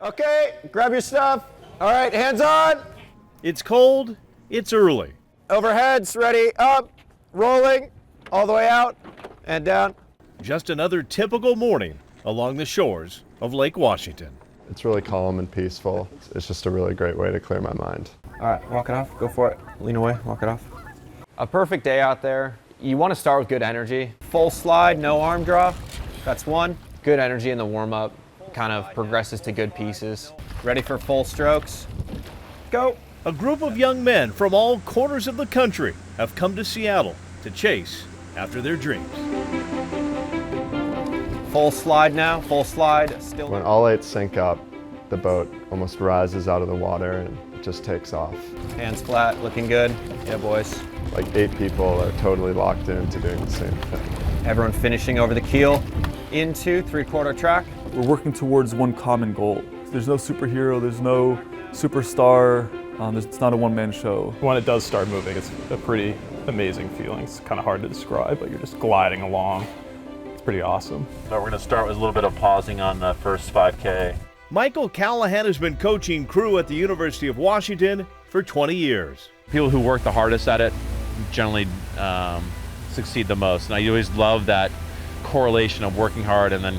Okay, grab your stuff. All right, hands on. It's cold, it's early. Overheads, ready, up, rolling, all the way out and down. Just another typical morning along the shores of Lake Washington. It's really calm and peaceful. It's just a really great way to clear my mind. All right, walk it off, go for it. Lean away, walk it off. A perfect day out there. You want to start with good energy. Full slide, no arm draw. That's one. Good energy in the warm-up. Kind of progresses to good pieces. Ready for full strokes? Go. A group of young men from all corners of the country have come to Seattle to chase after their dreams. Full slide now, full slide. Still. When all 8 sync up, the boat almost rises out of the water and it just takes off. Hands flat, looking good. Yeah, boys. Like 8 people are totally locked into doing the same thing. Everyone finishing over the keel into 3/4 track. We're working towards one common goal. There's no superhero, there's no superstar, it's not a one-man show. When it does start moving, it's a pretty amazing feeling. It's kind of hard to describe, but you're just gliding along. It's pretty awesome. So we're going to start with a little bit of pausing on the first 5K. Michael Callahan has been coaching crew at the University of Washington for 20 years. People who work the hardest at it generally succeed the most. And I always love that correlation of working hard and then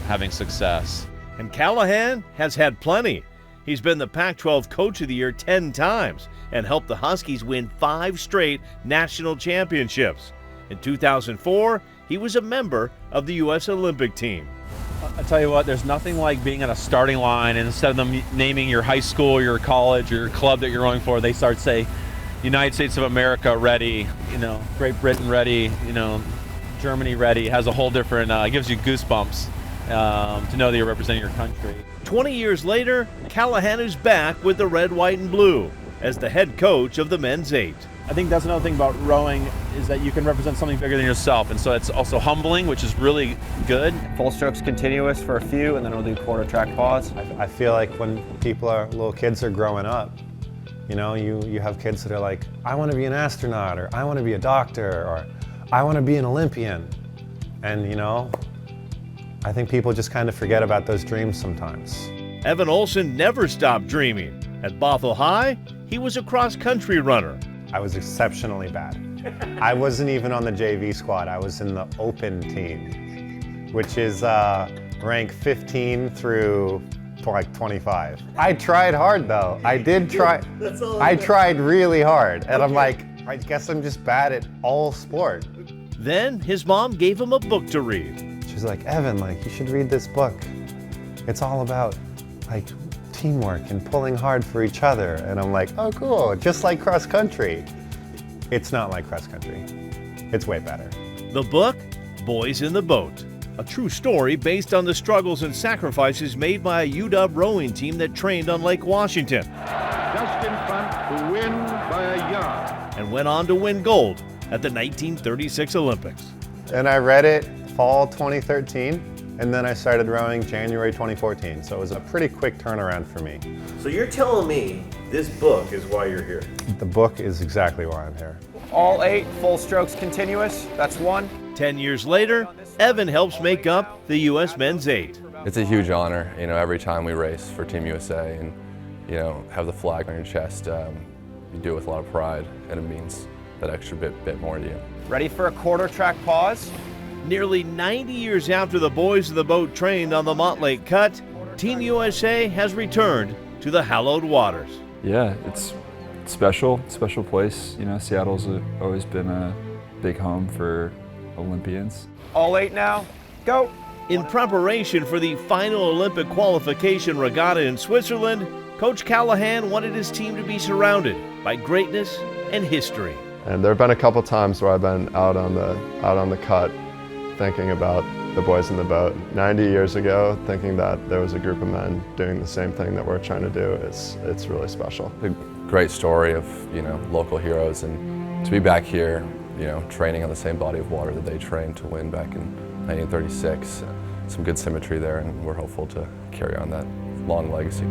having success. And Callahan has had plenty. He's been the Pac-12 Coach of the Year 10 times and helped the Huskies win 5 straight national championships. In 2004, he was a member of the U.S. Olympic team. I tell you what, there's nothing like being on a starting line and instead of them naming your high school, your college, or your club that you're going for, they start say, United States of America ready, Great Britain ready, Germany ready. It has a whole different, gives you goosebumps to know that you're representing your country. 20 years later, Callahan is back with the red, white, and blue as the head coach of the men's 8. I think that's another thing about rowing is that you can represent something bigger than yourself. And so it's also humbling, which is really good. Full strokes continuous for a few, and then we'll do quarter track pause. I feel like when little kids are growing up, you have kids that are like, I want to be an astronaut, or I want to be a doctor, or I want to be an Olympian. And, I think people just kind of forget about those dreams sometimes. Evan Olson never stopped dreaming. At Bothell High, he was a cross-country runner. I was exceptionally bad. I wasn't even on the JV squad. I was in the open team, which is rank 15 through like 25. I tried hard though. I did try. I tried really hard. And I'm like, I guess I'm just bad at all sport. Then his mom gave him a book to read. She's like, Evan, you should read this book. It's all about teamwork and pulling hard for each other. And I'm like, oh cool, just like cross country. It's not like cross country. It's way better. The book, Boys in the Boat, a true story based on the struggles and sacrifices made by a UW rowing team that trained on Lake Washington. Just in front to win by a yard. And went on to win gold at the 1936 Olympics. And I read it fall 2013, and then I started rowing January 2014. So it was a pretty quick turnaround for me. So you're telling me this book is why you're here? The book is exactly why I'm here. All 8 full strokes continuous. That's 1. 10 years later, Evan helps make up the U.S. men's 8. It's a huge honor, every time we race for Team USA and, have the flag on your chest. You do it with a lot of pride, and it means that extra bit more to you. Ready for a quarter track pause? Nearly 90 years after the Boys in the Boat trained on the Montlake Cut, Team USA has returned to the hallowed waters. Yeah, it's special place. Seattle's always been a big home for Olympians. All 8 now, go. In preparation for the final Olympic qualification regatta in Switzerland, Coach Callahan wanted his team to be surrounded by greatness and history. And there have been a couple times where I've been out on the cut thinking about the boys in the boat. 90 years ago, thinking that there was a group of men doing the same thing that we're trying to do, it's really special. A great story of, local heroes, and to be back here, training on the same body of water that they trained to win back in 1936. Some good symmetry there, and we're hopeful to carry on that long legacy.